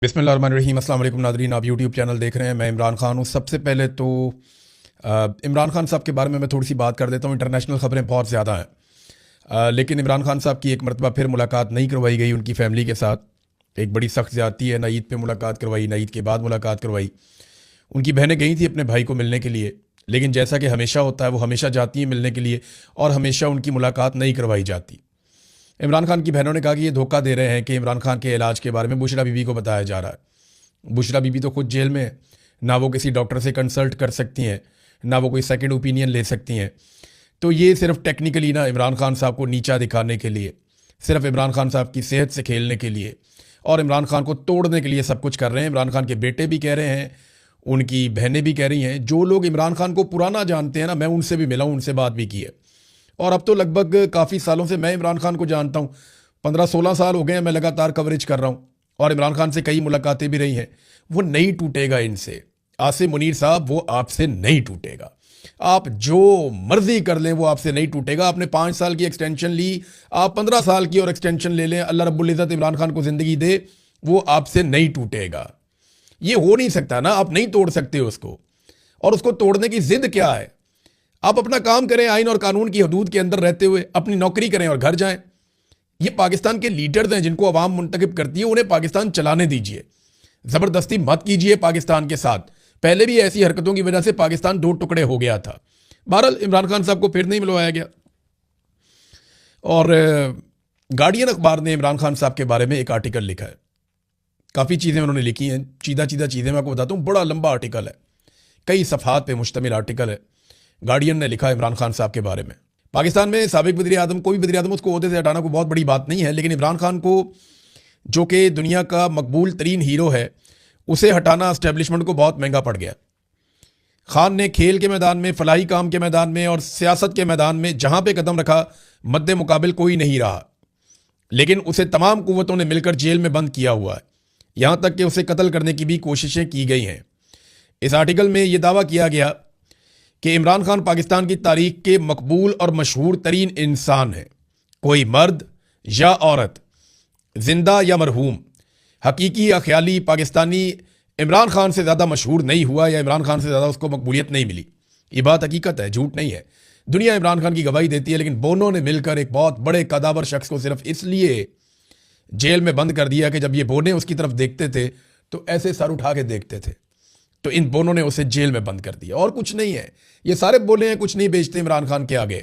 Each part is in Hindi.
बिस्मिल्लाहिर्रहमानिर्रहीम। अस्सलाम वालेकुम नादरीन, आप यूट्यूब चैनल देख रहे हैं। मैं इमरान खान हूँ। सबसे पहले तो इमरान खान साहब के बारे में मैं थोड़ी सी बात कर देता हूँ। इंटरनेशनल ख़बरें बहुत ज़्यादा हैं, लेकिन इमरान खान साहब की एक मरतबा फिर मुलाकात नहीं करवाई गई उनकी फ़ैमिली के साथ। एक बड़ी सख्त ज़्यादती है। ना ईद पे मुलाकात करवाई, ना ईद के बाद मुलाकात करवाई। उनकी बहनें गई थी अपने भाई को मिलने के लिए, लेकिन जैसा कि हमेशा होता है वो हमेशा जाती हैं मिलने के लिए और हमेशा उनकी मुलाकात नहीं करवाई जाती। इमरान खान की बहनों ने कहा कि ये धोखा दे रहे हैं कि इमरान खान के इलाज के बारे में बुशरा बीबी को बताया जा रहा है। बुशरा बीबी तो खुद जेल में है, ना वो किसी डॉक्टर से कंसल्ट कर सकती हैं, ना वो कोई सेकंड ओपिनियन ले सकती हैं। तो ये सिर्फ टेक्निकली ना इमरान खान साहब को नीचा दिखाने के लिए, सिर्फ इमरान खान साहब की सेहत से खेलने के लिए और इमरान खान को तोड़ने के लिए सब कुछ कर रहे हैं। इमरान खान के बेटे भी कह रहे हैं, उनकी बहनें भी कह रही हैं। जो लोग इमरान खान को पुराना जानते हैं ना, मैं उनसे भी मिला हूँ, उनसे बात भी की है। और अब तो लगभग काफ़ी सालों से मैं इमरान खान को जानता हूँ। 15-16 साल हो गए हैं मैं लगातार कवरेज कर रहा हूँ और इमरान खान से कई मुलाकातें भी रही हैं। वो नहीं टूटेगा इनसे। आसिम मुनीर साहब, वो आपसे नहीं टूटेगा। आप जो मर्जी कर लें वो आपसे नहीं टूटेगा। आपने 5 साल की एक्सटेंशन ली, आप 15 साल की और एक्सटेंशन ले लें। अल्लाह रब्बुल इज़्ज़त इमरान खान को ज़िंदगी दे, वो आपसे नहीं टूटेगा। ये हो नहीं सकता ना, आप नहीं तोड़ सकते उसको। और उसको तोड़ने की जिद क्या है? आप अपना काम करें, आइन और कानून की हदूद के अंदर रहते हुए अपनी नौकरी करें और घर जाएं। ये पाकिस्तान के लीडर्स हैं जिनको अवाम मुंतखब करती है, उन्हें पाकिस्तान चलाने दीजिए। ज़बरदस्ती मत कीजिए पाकिस्तान के साथ। पहले भी ऐसी हरकतों की वजह से पाकिस्तान 2 टुकड़े हो गया था। बहरहाल इमरान खान साहब को फिर नहीं मिलवाया गया। और गार्डियन अखबार ने इमरान खान साहब के बारे में एक आर्टिकल लिखा है। काफ़ी चीज़ें उन्होंने लिखी हैं, सीधा चीज़ें मैं आपको बताता हूँ। बड़ा लंबा आर्टिकल है, कई सफ़हात पे मुश्तमिल आर्टिकल है। गार्डियन ने लिखा इमरान खान साहब के बारे में। पाकिस्तान में साबिक वज़ीर आज़म, कोई भी वज़ीर आज़म, उसको ओहदे से हटाना कोई बहुत बड़ी बात नहीं है, लेकिन इमरान खान को, जो कि दुनिया का मकबूल तरीन हीरो है, उसे हटाना एस्टेब्लिशमेंट को बहुत महंगा पड़ गया। खान ने खेल के मैदान में, फलाही काम के मैदान में और सियासत के मैदान में जहाँ पे कदम रखा, मद्दे मुकाबिल कोई नहीं रहा। लेकिन उसे तमाम कुव्वतों ने मिलकर जेल में बंद किया हुआ है। यहाँ तक कि उसे कत्ल करने की भी कोशिशें की गई हैं। इस आर्टिकल में यह दावा किया गया कि इमरान खान पाकिस्तान की तारीख के मकबूल और मशहूर तरीन इंसान है। कोई मर्द या औरत, जिंदा या मरहूम, हकीकी या ख्याली पाकिस्तानी इमरान खान से ज़्यादा मशहूर नहीं हुआ या इमरान खान से ज़्यादा उसको मकबूलियत नहीं मिली। ये बात हकीकत है, झूठ नहीं है। दुनिया इमरान खान की गवाही देती है, लेकिन बोनों ने मिलकर एक बहुत बड़े कदावर शख्स को सिर्फ इसलिए जेल में बंद कर दिया कि जब ये बोने उसकी तरफ देखते थे तो ऐसे सर उठा के देखते थे। तो इन बोनों ने उसे जेल में बंद कर दिया, और कुछ नहीं है। ये सारे बोले हैं, कुछ नहीं बेचते इमरान खान के आगे।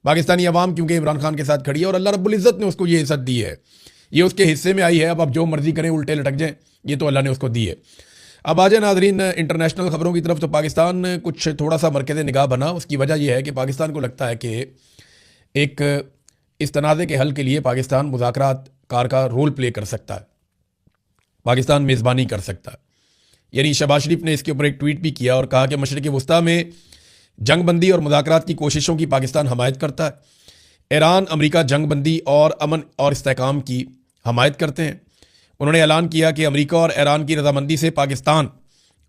पाकिस्तानी अवाम क्योंकि इमरान खान के साथ खड़ी है और अल्लाह रब्बुल इज़्ज़त ने उसको ये इज़्ज़त दी है, ये उसके हिस्से में आई है। अब आप जो मर्जी करें, उल्टे लटक जाएं, ये तो अल्लाह ने उसको दी है। अब आ जाए नाजरीन इंटरनेशनल खबरों की तरफ। तो पाकिस्तान कुछ थोड़ा सा मरकज़ निगाह बना। उसकी वजह यह है कि पाकिस्तान को लगता है कि एक इस तनाज़े के हल के लिए पाकिस्तान मुज़ाकरात कार का रोल प्ले कर सकता है, पाकिस्तान मेज़बानी कर सकता है। यानी शहबाज शरीफ ने इसके ऊपर एक ट्वीट भी किया और कहा कि मशरिक़ वस्ता में जंग बंदी और मुज़ाकरात की कोशिशों की पाकिस्तान हमायत करता है। ईरान अमेरिका जंग बंदी और अमन और इस्तेहकाम की हमायत करते हैं। उन्होंने ऐलान किया कि अमेरिका और ईरान की रजामंदी से पाकिस्तान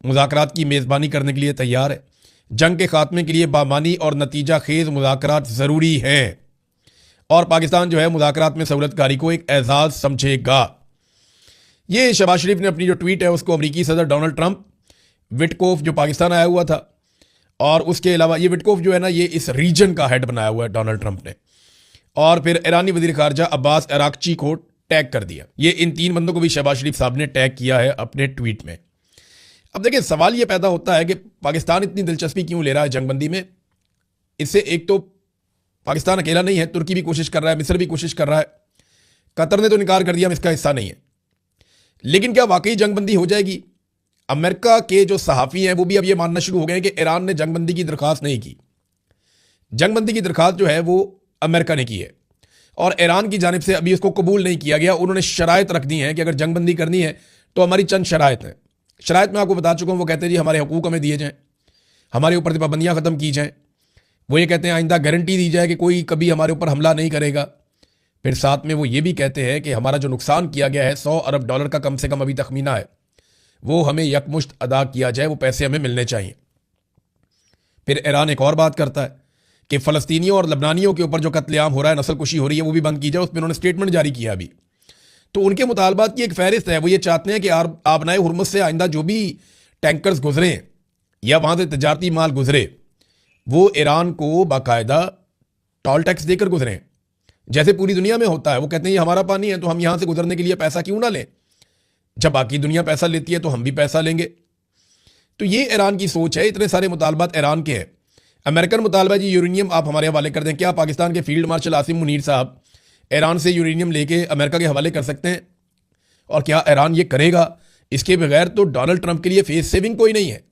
मुज़ाकरात की मेज़बानी करने के लिए तैयार है। जंग के खात्मे के लिए बामानी और नतीजा खेज़ मुज़ाकरात ज़रूरी हैं और पाकिस्तान जो है मुज़ाकरात में सहूलतकारी को एक एजाज़ समझेगा। ये शहबाज शरीफ ने अपनी जो ट्वीट है उसको अमेरिकी सदर डोनाल्ड ट्रंप, विटकोफ जो पाकिस्तान आया हुआ था, और उसके अलावा ये विटकोफ जो है ना, ये इस रीजन का हेड बनाया हुआ है डोनाल्ड ट्रंप ने, और फिर ईरानी वज़ीर ख़ारजा अब्बास अराक्ची को टैग कर दिया। ये इन 3 बंदों को भी शहबाज शरीफ साहब ने टैग किया है अपने ट्वीट में। अब देखिए, सवाल ये पैदा होता है कि पाकिस्तान इतनी दिलचस्पी क्यों ले रहा है जंगबंदी में। इससे एक तो पाकिस्तान अकेला नहीं है, तुर्की भी कोशिश कर रहा है, मिस्र भी कोशिश कर रहा है, कतर ने तो इनकार कर दिया, हम इसका हिस्सा नहीं है। लेकिन क्या वाकई जंगबंदी हो जाएगी? अमेरिका के जो सहाफ़ी हैं वो भी अब ये मानना शुरू हो गए हैं कि ईरान ने जंगबंदी की दरख्वास्त नहीं की। जंगबंदी की दरख्वास्त जो है वो अमेरिका ने की है और ईरान की जानिब से अभी उसको कबूल नहीं किया गया। उन्होंने शराइत रख दी हैं कि अगर जंगबंदी करनी है तो हमारी चंद शराइत हैं। शराइत मैं आपको बता चुका हूँ। वो कहते हैं जी हमारे हकूक़ हमें दिए जाएँ, हमारे ऊपर पाबंदियाँ ख़त्म की जाएँ। वो ये कहते हैं आइंदा गारंटी दी जाए कि कोई कभी हमारे ऊपर हमला नहीं करेगा। फिर साथ में वो ये भी कहते हैं कि हमारा जो नुकसान किया गया है $100 अरब का कम से कम अभी तखमीना है, वो हमें यकमुश्त अदा किया जाए, वो पैसे हमें मिलने चाहिए। फिर ईरान एक और बात करता है कि फ़लस्तीनियों और लबनानियों के ऊपर जो कत्लेआम हो रहा है, नस्ल कुशी हो रही है, वो भी बंद की जाए। उस पर उन्होंने स्टेटमेंट जारी किया अभी। तो उनके मुतालबात की एक फहरिस्त है। वो ये चाहते हैं कि आबनाए हुर्मुज़ से आइंदा जो भी टैंकर्स गुजरे या वहाँ से तजारती माल गुजरे वो ईरान को बाकायदा टोल टैक्स देकर गुजरें, जैसे पूरी दुनिया में होता है। वो कहते हैं ये हमारा पानी है तो हम यहाँ से गुजरने के लिए पैसा क्यों ना लें, जब बाकी दुनिया पैसा लेती है तो हम भी पैसा लेंगे। तो ये ईरान की सोच है। इतने सारे मुतालबात ईरान के हैं। अमेरिकन मुतालबा जी यूरेनियम आप हमारे हवाले कर दें। क्या पाकिस्तान के फील्ड मार्शल आसिम मुनीर साहब ईरान से यूरेनियम लेके अमेरिका के हवाले कर सकते हैं? और क्या ईरान ये करेगा? इसके बगैर तो डोनाल्ड ट्रंप के लिए फेस सेविंग कोई नहीं है।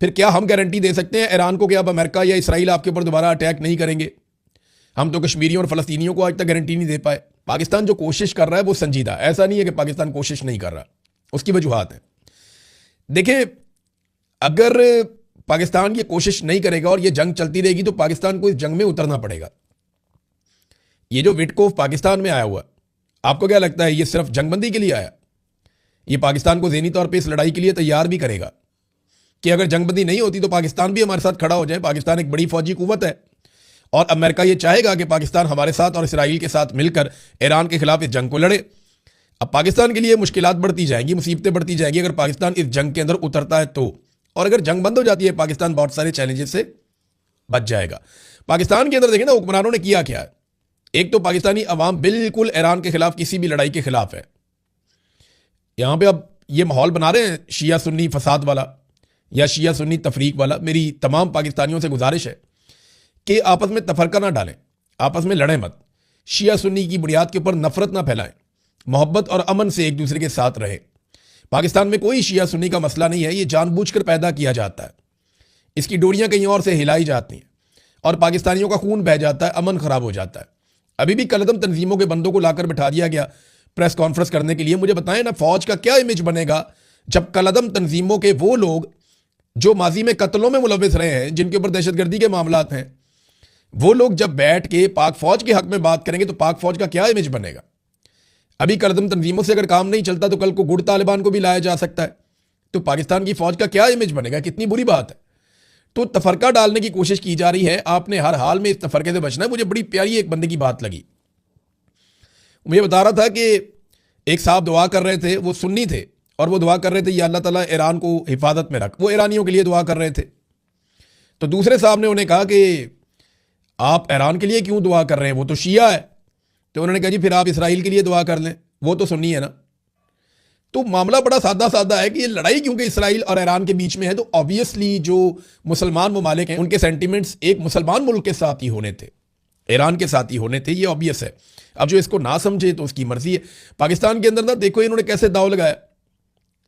फिर क्या हम गारंटी दे सकते हैं ईरान को कि अब अमेरिका या इसराइल आपके ऊपर दोबारा अटैक नहीं करेंगे? हम तो कश्मीरियों और फ़लस्तीनियों को आज तक गारंटी नहीं दे पाए। पाकिस्तान जो कोशिश कर रहा है वो संजीदा, ऐसा नहीं है कि पाकिस्तान कोशिश नहीं कर रहा, उसकी वजूहात है। देखिए, अगर पाकिस्तान ये कोशिश नहीं करेगा और ये जंग चलती रहेगी तो पाकिस्तान को इस जंग में उतरना पड़ेगा। ये जो विटकोफ पाकिस्तान में आया हुआ, आपको क्या लगता है ये सिर्फ जंगबंदी के लिए आया? ये पाकिस्तान को ज़हनी तौर पे इस लड़ाई के लिए तैयार भी करेगा कि अगर जंगबंदी नहीं होती तो पाकिस्तान भी हमारे साथ खड़ा हो जाए। पाकिस्तान एक बड़ी फौजी कुव्वत है और अमेरिका ये चाहेगा कि पाकिस्तान हमारे साथ और इसराइल के साथ मिलकर ईरान के खिलाफ इस जंग को लड़े। अब पाकिस्तान के लिए मुश्किलात बढ़ती जाएंगी, मुसीबतें बढ़ती जाएंगी अगर पाकिस्तान इस जंग के अंदर उतरता है तो। और अगर जंग बंद हो जाती है पाकिस्तान बहुत सारे चैलेंजेस से बच जाएगा। पाकिस्तान के अंदर देखें ना हुक्मरानों ने किया क्या है। एक तो पाकिस्तानी अवाम बिल्कुल ईरान के खिलाफ किसी भी लड़ाई के खिलाफ है। यहां पे अब ये माहौल बना रहे हैं शिया सुन्नी फसाद वाला या शिया सुन्नी तफरीक वाला। मेरी तमाम पाकिस्तानियों से गुजारिश है कि आपस में तफरका ना डालें, आपस में लड़ें मत, शिया सुन्नी की बुनियाद के ऊपर नफरत ना फैलाएं, मोहब्बत और अमन से एक दूसरे के साथ रहें। पाकिस्तान में कोई शिया सुन्नी का मसला नहीं है, ये जानबूझकर पैदा किया जाता है। इसकी डोरियां कहीं और से हिलाई जाती हैं और पाकिस्तानियों का खून बह जाता है, अमन खराब हो जाता है। अभी भी कलदम तंजीमों के बंदों को लाकर बिठा दिया गया प्रेस कॉन्फ्रेंस करने के लिए। मुझे बताएं ना, फौज का क्या इमेज बनेगा जब कलदम तंजीमों के वो लोग जो माजी में कत्लों में मुलविस रहे हैं, जिनके ऊपर दहशतगर्दी के मामलात हैं, वो लोग जब बैठ के पाक फौज के हक में बात करेंगे तो पाक फौज का क्या इमेज बनेगा? अभी कलदम तंजीमों से अगर काम नहीं चलता तो कल को गुड़ तालिबान को भी लाया जा सकता है। तो पाकिस्तान की फौज का क्या इमेज बनेगा? कितनी बुरी बात है। तो तफरका डालने की कोशिश की जा रही है। आपने हर हाल में इस तफरके से बचना है। मुझे बड़ी प्यारी एक बंदे की बात लगी। मुझे बता रहा था कि एक साहब दुआ कर रहे थे, वो सुन्नी थे और वो दुआ कर रहे थे या अल्लाह ताला ईरान को हिफाजत में रख। वो ईरानियों के लिए दुआ कर रहे थे। तो दूसरे साहब ने उन्हें कहा कि आप ईरान के लिए क्यों दुआ कर रहे हैं, वो तो शिया है। तो उन्होंने कहा जी फिर आप इसराइल के लिए दुआ कर लें, वो तो सुन्नी है ना। तो मामला बड़ा सादा सादा है कि ये लड़ाई क्योंकि इसराइल और ईरान के बीच में है तो ऑब्वियसली जो मुसलमान ममालिक हैं उनके सेंटिमेंट्स एक मुसलमान मुल्क के साथ ही होने थे, ईरान के साथ ही होने थे, ये ऑब्वियस है। अब जो इसको ना समझे तो उसकी मर्जी है। पाकिस्तान के अंदर ना देखो इन्होंने कैसे दाव लगाया।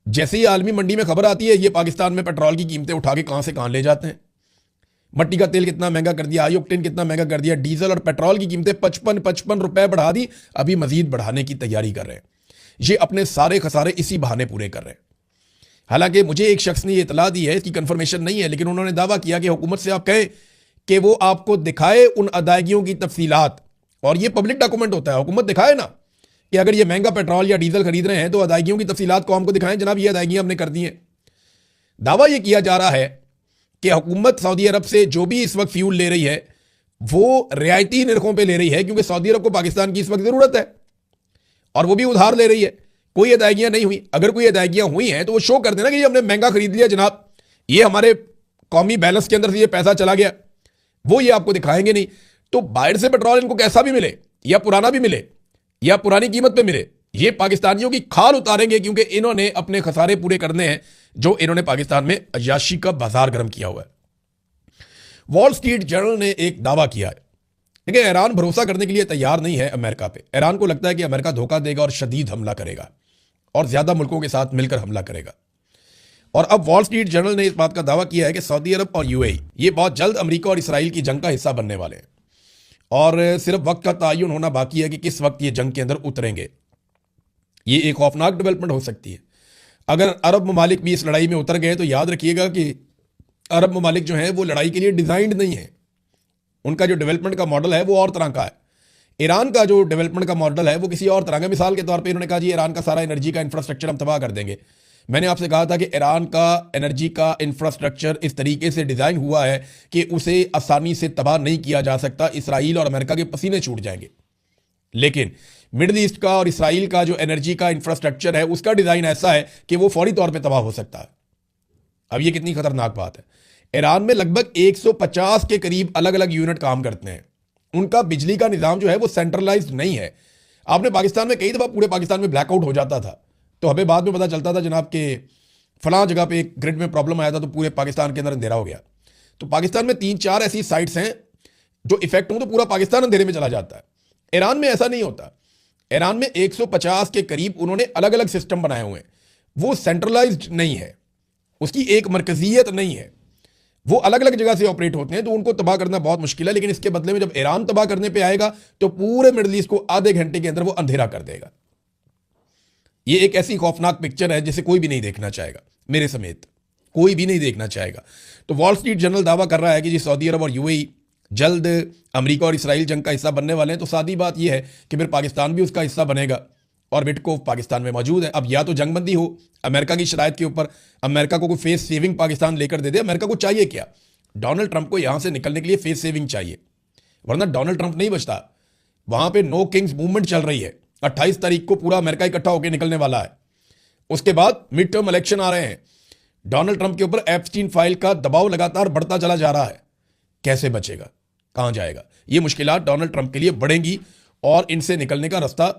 जैसे ही आलमी मंडी में खबर आती है ये पाकिस्तान में पेट्रोल की कीमतें उठा के कहां से कहां ले जाते हैं। मट्टी का तेल कितना महंगा कर दिया, आयोक्टेन कितना महंगा कर दिया, डीजल और पेट्रोल की कीमतें 55 रुपए बढ़ा दी, अभी मजीद बढ़ाने की तैयारी कर रहे हैं। ये अपने सारे खसारे इसी बहाने पूरे कर रहे हैं। हालांकि मुझे एक शख्स ने यह इतला दी है, इसकी कंफर्मेशन नहीं है, लेकिन उन्होंने दावा किया कि हुकूमत से आप कहें कि वो आपको दिखाए उन अदायगियों की तफसीलात, और ये पब्लिक डॉक्यूमेंट होता है, हुकूमत दिखाए ना कि अगर ये महंगा पेट्रोल या डीजल खरीद रहे हैं तो अदायगियों की तफसीलात को हमको दिखाएं, जनाब ये अदायगियां हमने कर दी हैं। दावा यह किया जा रहा है कि हुकूमत सऊदी अरब से जो भी इस वक्त फ्यूल ले रही है वो रियायती निर्खों पे ले रही है, क्योंकि सऊदी अरब को पाकिस्तान की इस वक्त जरूरत है और वो भी उधार ले रही है। कोई अदायगियां नहीं हुई। अगर कोई अदायगियां हुई हैं तो वो शो कर देना कि ये हमने महंगा खरीद लिया जनाब, ये हमारे कौमी बैलेंस के अंदर से ये पैसा चला गया, वो ये आपको दिखाएंगे नहीं। तो बाहर से पेट्रोल इनको कैसा भी मिले या पुराना भी मिले या पुरानी कीमत पे मिले, ये पाकिस्तानियों की खाल उतारेंगे, क्योंकि इन्होंने अपने खसारे पूरे करने हैं जो इन्होंने पाकिस्तान में अय्याशी का बाजार गर्म किया हुआ है। वॉल स्ट्रीट जर्नल ने एक दावा किया है। देखिए, ईरान भरोसा करने के लिए तैयार नहीं है अमेरिका पे। ईरान को लगता है कि अमेरिका धोखा देगा और शदीद हमला करेगा और ज्यादा मुल्कों के साथ मिलकर हमला करेगा। और अब वॉल स्ट्रीट जर्नल ने इस बात का दावा किया है कि सऊदी अरब और यूएई ये बहुत जल्द अमेरिका और इसराइल की जंग का हिस्सा बनने वाले हैं और सिर्फ वक्त का तयन होना बाकी है कि किस वक्त ये जंग के अंदर उतरेंगे। ये एक खौफनाक डेवलपमेंट हो सकती है। अगर अरब ममालिक भी इस लड़ाई में उतर गए तो याद रखिएगा कि अरब ममालिक जो हैं वो लड़ाई के लिए डिजाइंड नहीं है। उनका जो डेवलपमेंट का मॉडल है वो और तरह का है। ईरान का जो डेवलपमेंट का मॉडल है वो किसी और तरह का। मिसाल के तौर पे इन्होंने कहा जी ईरान का सारा एनर्जी का इंफ्रास्ट्रक्चर हम तबाह कर देंगे। मैंने आपसे कहा था कि ईरान का एनर्जी का इंफ्रास्ट्रक्चर इस तरीके से डिज़ाइन हुआ है कि उसे आसानी से तबाह नहीं किया जा सकता। इसराइल और अमेरिका के पसीने छूट जाएंगे। लेकिन मिडल ईस्ट का और इसराइल का जो एनर्जी का इंफ्रास्ट्रक्चर है उसका डिज़ाइन ऐसा है कि वो फौरी तौर पे तबाह हो सकता है। अब ये कितनी खतरनाक बात है। ईरान में लगभग 150 के करीब अलग अलग यूनिट काम करते हैं। उनका बिजली का निज़ाम जो है वो सेंट्रलाइज्ड नहीं है। आपने पाकिस्तान में कई दफ़ा पूरे पाकिस्तान में ब्लैकआउट हो जाता था, तो हमें बाद में पता चलता था जनाब के फलां जगह पे एक ग्रिड में प्रॉब्लम आया था तो पूरे पाकिस्तान के अंदर अंधेरा हो गया। तो पाकिस्तान में 3-4 ऐसी साइट्स हैं जो इफेक्ट हो तो पूरा पाकिस्तान अंधेरे में चला जाता है। ईरान में ऐसा नहीं होता। ईरान में 150 के करीब उन्होंने अलग अलग सिस्टम बनाए हुए हैं। वो सेंट्रलाइज्ड नहीं है, उसकी एक मरकजियत नहीं है, वो अलग अलग जगह से ऑपरेट होते हैं, तो उनको तबाह करना बहुत मुश्किल है। लेकिन इसके बदले में जब ईरान तबाह करने पे आएगा तो पूरे मिडल ईस्ट को आधे घंटे के अंदर वो अंधेरा कर देगा। ये एक ऐसी खौफनाक पिक्चर है जिसे कोई भी नहीं देखना चाहेगा, मेरे समेत कोई भी नहीं देखना चाहेगा। तो वॉल स्ट्रीट जर्नल दावा कर रहा है कि जी सऊदी अरब और यूएई जल्द अमेरिका और इसराइल जंग का हिस्सा बनने वाले हैं। तो सादी बात यह है कि फिर पाकिस्तान भी उसका हिस्सा बनेगा और विटकोफ पाकिस्तान में मौजूद है। अब या तो जंगबंदी हो अमेरिका की शराइत के ऊपर, अमेरिका को कोई फेस सेविंग पाकिस्तान लेकर दे दे। अमेरिका को चाहिए क्या? डोनाल्ड ट्रंप को यहां से निकलने के लिए फेस सेविंग चाहिए, वरना डोनाल्ड ट्रंप नहीं बचता। वहां पे नो किंग्स मूवमेंट चल रही है। 28 तारीख को पूरा अमेरिका इकट्ठा होकर निकलने वाला है। उसके बाद मिड टर्म इलेक्शन आ रहे हैं। डोनाल्ड ट्रंप के ऊपर एप्स्टीन फाइल का दबाव लगातार बढ़ता चला जा रहा है। कैसे बचेगा? कहां जाएगा? ये मुश्किलात डोनाल्ड ट्रंप के लिए बढ़ेंगी और इनसे निकलने का रास्ता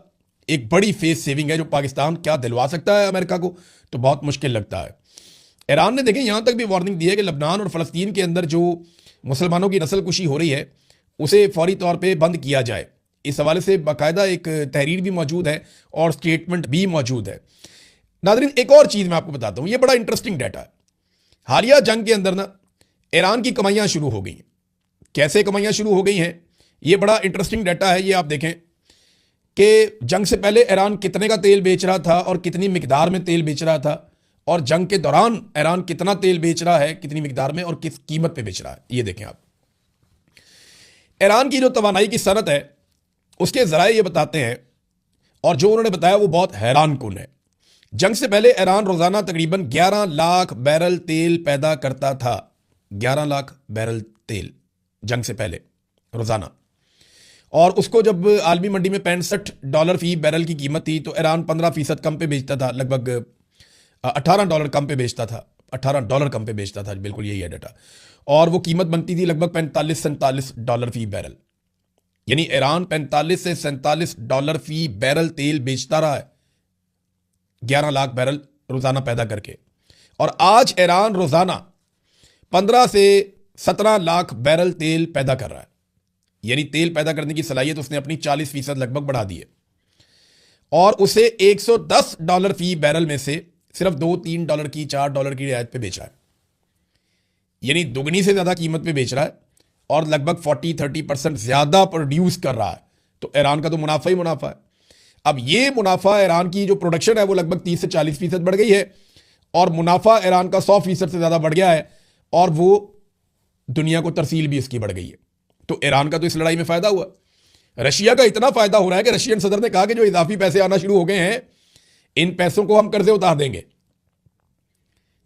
एक बड़ी फेस सेविंग है जो पाकिस्तान क्या दिलवा सकता है अमेरिका को, तो बहुत मुश्किल लगता है। ईरान ने देखें यहां तक भी वार्निंग दी है कि लबनान और फ़लस्तीन के अंदर जो मुसलमानों की नस्ल कुशी हो रही है उसे फौरी तौर पे बंद किया जाए। इस हवाले से बाकायदा एक तहरीर भी मौजूद है और स्टेटमेंट भी मौजूद है। नाज़रीन, एक और चीज़ मैं आपको बताता हूँ, ये बड़ा इंटरेस्टिंग डाटा है। हालिया जंग के अंदर ना ईरान की कमाइयाँ शुरू हो गई हैं। कैसे कमाइयाँ शुरू हो गई हैं, ये बड़ा इंटरेस्टिंग डाटा है। ये आप देखें कि जंग से पहले ईरान कितने का तेल बेच रहा था और कितनी मिकदार में तेल बेच रहा था, और जंग के दौरान ईरान कितना तेल बेच रहा है, कितनी मिकदार में और किस कीमत पे बेच रहा है। ये देखें आप। ईरान की जो तवानाई की सनत है उसके ज़राए ये बताते हैं, और जो उन्होंने बताया वो बहुत हैरान कुन है। जंग से पहले ईरान रोज़ाना तकरीबन 11 लाख बैरल तेल पैदा करता था। 11 लाख बैरल तेल जंग से पहले रोज़ाना। और उसको जब आलमी मंडी में $65 फी बैरल की कीमत थी तो ईरान 15% कम पे बेचता था, लगभग $18 कम पे बेचता था। $18 कम पे बेचता था, बिल्कुल यही है डाटा। और वो कीमत बनती थी लगभग $45-47 फी बैरल। यानी ईरान $45 से $47 फी बैरल तेल बेचता रहा है 11 लाख बैरल रोज़ाना पैदा करके। और आज ईरान रोज़ाना 15 से 17 लाख बैरल तेल पैदा कर रहा है। यानी तेल पैदा करने की सलाहियत उसने अपनी 40% लगभग बढ़ा दी है, और उसे $110 फी बैरल में से सिर्फ $2-3 की $4 की रियायत पे बेचा है। यानी दुगनी से ज़्यादा कीमत पे बेच रहा है और लगभग 40-30% ज़्यादा प्रोड्यूस कर रहा है। तो ईरान का तो मुनाफा ही मुनाफा है। अब ये मुनाफा, ईरान की जो प्रोडक्शन है वो लगभग 30 से 40% बढ़ गई है, और मुनाफा ईरान का 100% से ज़्यादा बढ़ गया है, और वो दुनिया को तरसील भी इसकी बढ़ गई है। तो ईरान का तो इस लड़ाई में फ़ायदा हुआ। रशिया का इतना फ़ायदा हो रहा है कि रशियन सदर ने कहा कि जो इजाफी पैसे आना शुरू हो गए हैं इन पैसों को हम कर्जे उतार देंगे।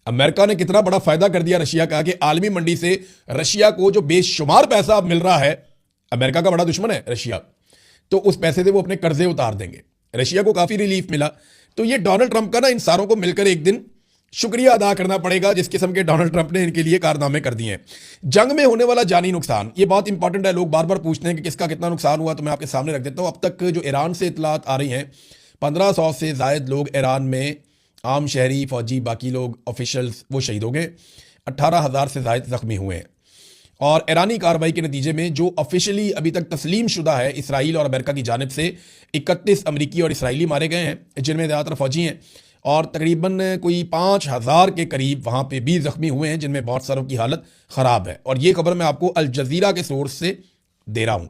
अमेरिका ने कितना बड़ा फायदा कर दिया रशिया का कि आलमी मंडी से रशिया को जो बेशुमार पैसा अब मिल रहा है, अमेरिका का बड़ा दुश्मन है रशिया, तो उस पैसे से वो अपने कर्जे उतार देंगे। रशिया को काफ़ी रिलीफ मिला। तो ये डोनाल्ड ट्रंप का ना इन सारों को मिलकर एक दिन शुक्रिया अदा करना पड़ेगा जिस किस्म के डोनाल्ड ट्रंप ने इनके लिए कारनामे कर दिए हैं। जंग में होने वाला जानी नुकसान, ये बहुत इंपॉर्टेंट है। लोग बार बार पूछते हैं कि किसका कितना नुकसान हुआ, तो मैं आपके सामने रख देता हूँ। अब तक जो ईरान से इतलात आ रही हैं, 1500 से ज़ायद लोग ईरान में, आम शहरी, फौजी, बाकी लोग, ऑफिशल्स, वो शहीद हो गए। 18,000 से ज़ायद ज़ख्मी हुए हैं। और ईरानी कार्रवाई के नतीजे में जो ऑफिशियली अभी तक तस्लीम शुदा है इसराइल और अमेरिका की जानिब से, 31 अमरीकी और इसराइली मारे गए हैं, जिनमें ज़्यादातर फौजी हैं, और तकरीबन कोई 5,000 के करीब वहाँ पे भी ज़ख्मी हुए हैं, जिनमें बहुत सारों की हालत ख़राब है। और ये खबर मैं आपको अल जज़ीरा के सोर्स से दे रहा हूँ।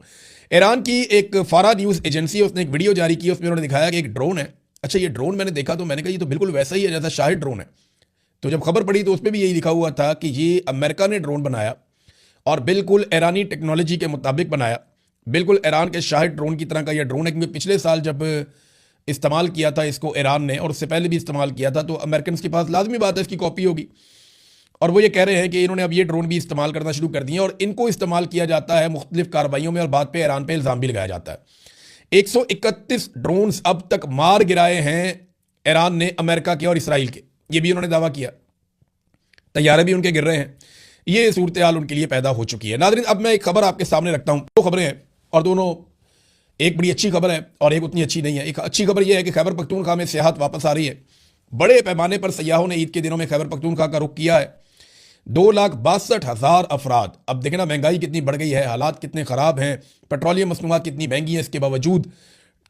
ईरान की एक फारा न्यूज़ एजेंसी है, उसने एक वीडियो जारी की, उसमें उन्होंने दिखाया कि एक ड्रोन है। अच्छा, ये ड्रोन मैंने देखा तो मैंने कहा ये तो बिल्कुल वैसा ही है जैसा शाहिद ड्रोन है। तो जब खबर पड़ी तो उसमें भी यही लिखा हुआ था कि ये अमेरिका ने ड्रोन बनाया और बिल्कुल ईरानी टेक्नोलॉजी के मुताबिक बनाया। बिल्कुल ईरान के शाहिद ड्रोन की तरह का यह ड्रोन है, क्योंकि पिछले साल जब इस्तेमाल किया था इसको ईरान ने, और उससे पहले भी इस्तेमाल किया था, तो अमेरिकन के पास लाजमी बात है इसकी कॉपी होगी। और वो ये कह रहे हैं कि इन्होंने अब ये ड्रोन भी इस्तेमाल करना शुरू कर दिए, और इनको इस्तेमाल किया जाता है मुख्तलिफ कार्रवाइयों में, और बाद पे ईरान पे इल्ज़ाम भी लगाया जाता है। 131 ड्रोन्स अब तक मार गिराए हैं ईरान ने अमेरिका के और इसराइल के, ये भी उन्होंने दावा किया। तैयारे भी उनके गिर रहे हैं। ये सूरत हाल उनके लिए पैदा हो चुकी है। नाज़रीन, अब मैं एक खबर आपके सामने रखता हूं। दो खबरें हैं और दोनों, एक बड़ी अच्छी खबर है और एक उतनी अच्छी नहीं है। एक अच्छी खबर यह है कि खैबर पख्तूनख्वा में सियाहत वापस आ रही है। बड़े पैमाने पर सयाहों ने ईद के दिनों में खैबर पख्तूनख्वा का रुख किया है। 2,62,000 अफराद। अब देखना महंगाई कितनी बढ़ गई है, हालात कितने ख़राब हैं, पेट्रोलियम मसनूआत कितनी महंगी है, इसके बावजूद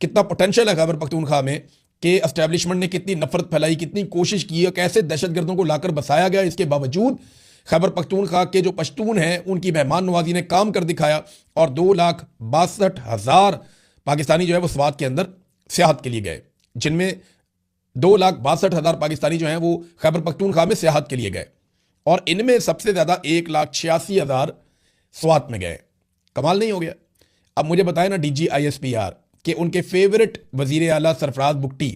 कितना पोटेंशियल है खैबर पख्तूनख्वा में कि एस्टेब्लिशमेंट ने कितनी नफरत फैलाई, कितनी कोशिश की है, कैसे दहशतगर्दों को लाकर बसाया गया। इसके बावजूद खैबर पख्तूनख्वा के जो पश्तून हैं उनकी मेहमान नवाजी ने काम कर दिखाया और 2,62,000 पाकिस्तानी जो है वो स्वात के अंदर सियाहत के लिए गए, जिनमें 2,62,000 पाकिस्तानी जो हैं वो खैबर पख्तूनख्वा में सियाहत के लिए गए और इनमें सबसे ज़्यादा 1,86,000 स्वात में गए। कमाल नहीं हो गया? अब मुझे बताएं ना DGISPR कि उनके फेवरेट वजीर आला सरफराज बुगटी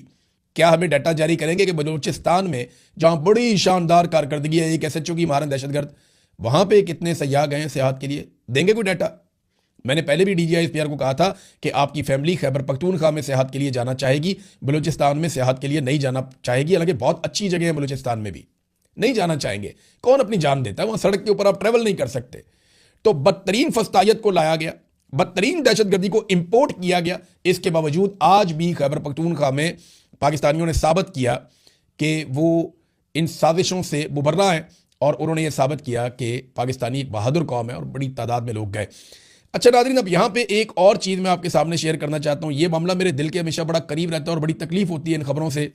क्या हमें डाटा जारी करेंगे कि बलूचिस्तान में जहां बड़ी शानदार कारकर्दगी है, एक SHO की मारन दहशतगर्द, वहां पे कितने सयाह गए हैं सियाहत के लिए? देंगे कोई डाटा? मैंने पहले भी DGISPR को कहा था कि आपकी फैमिली खैबर पख्तूनख्वा में सियाहत के लिए जाना चाहेगी, बलूचिस्तान में सियाहत के लिए नहीं जाना चाहेगी। हालांकि बहुत अच्छी जगह है बलूचिस्तान में भी, नहीं जाना चाहेंगे। कौन अपनी जान देता है? वहां सड़क के ऊपर आप ट्रेवल नहीं कर सकते। तो बदतरीन फस्तायत को लाया गया, बदतरीन दहशतगर्दी को इंपोर्ट किया गया। इसके बावजूद आज भी खैबर पख्तूनख्वा में पाकिस्तानियों ने साबित किया कि वो इन साजिशों से मुबर्रा है और उन्होंने ये साबित किया कि पाकिस्तानी एक बहादुर कौम है और बड़ी तादाद में लोग गए। अच्छा नाज़रीन, अब यहाँ पे एक और चीज़ मैं आपके सामने शेयर करना चाहता हूँ। ये मामला मेरे दिल के हमेशा बड़ा करीब रहता है और बड़ी तकलीफ होती है इन खबरों से।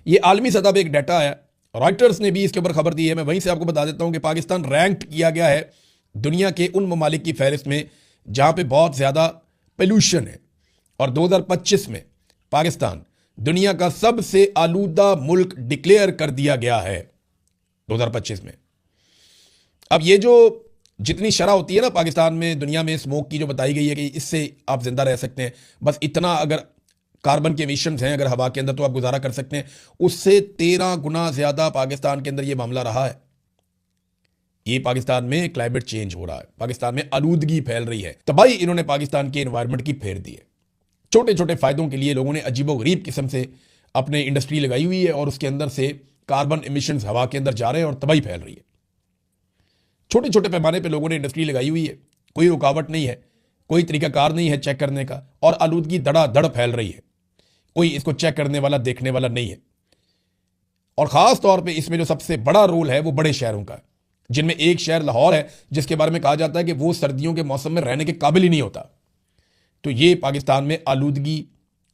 ये आलमी सतह पर एक डाटा है, रॉयटर्स ने भी इसके ऊपर खबर दी है। मैं वहीं से आपको बता देता हूँ कि पाकिस्तान रैंक्ड किया गया है दुनिया के उन ममालिक की फहरिस्त में जहाँ पे बहुत ज़्यादा पोल्यूशन है और 2025 में पाकिस्तान दुनिया का सबसे आलूदा मुल्क डिक्लेयर कर दिया गया है 2025 में। अब ये जो जितनी शरह होती है ना पाकिस्तान में, दुनिया में स्मोक की जो बताई गई है कि इससे आप जिंदा रह सकते हैं, बस इतना अगर कार्बन के एमिशंस हैं अगर हवा के अंदर तो आप गुजारा कर सकते हैं, उससे 13 गुना ज़्यादा पाकिस्तान के अंदर ये मामला रहा है। ये पाकिस्तान में क्लाइमेट चेंज हो रहा है, पाकिस्तान में आलूदगी फैल रही है, तबाही इन्होंने पाकिस्तान के एनवायरनमेंट की फेर दी है। छोटे छोटे फायदों के लिए लोगों ने अजीबोगरीब किस्म से अपने इंडस्ट्री लगाई हुई है और उसके अंदर से कार्बन एमिशंस हवा के अंदर जा रहे हैं और तबाही फैल रही है। छोटे छोटे पैमाने पर लोगों ने इंडस्ट्री लगाई हुई है, कोई रुकावट नहीं है, कोई तरीकाकार नहीं है चेक करने का, और आलूदगी धड़ाधड़ फैल रही है। कोई इसको चेक करने वाला, देखने वाला नहीं है। और ख़ास तौर पे इसमें जो सबसे बड़ा रोल है वो बड़े शहरों का है, जिनमें एक शहर लाहौर है जिसके बारे में कहा जाता है कि वो सर्दियों के मौसम में रहने के काबिल ही नहीं होता। तो ये पाकिस्तान में आलूदगी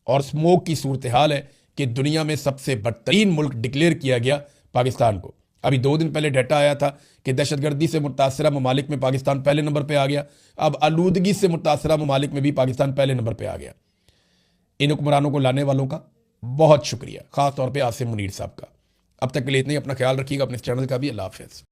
और स्मोक की सूरत हाल है कि दुनिया में सबसे बदतरीन मुल्क डिक्लेयर किया गया पाकिस्तान को। अभी 2 दिन पहले डाटा आया था कि दहशतगर्दी से मुतासरा ममालिक में पाकिस्तान पहले नंबर पर आ गया। अब आलूदगी से मुतासरा ममालिक में भी पाकिस्तान पहले नंबर पर आ गया। इन हुक्मरानों को लाने वालों का बहुत शुक्रिया, खास तौर पे आसिम मुनीर साहब का। अब तक के लिए इतना ही। अपना ख्याल रखिएगा, अपने चैनल का भी। अल्लाह हाफ़िज़।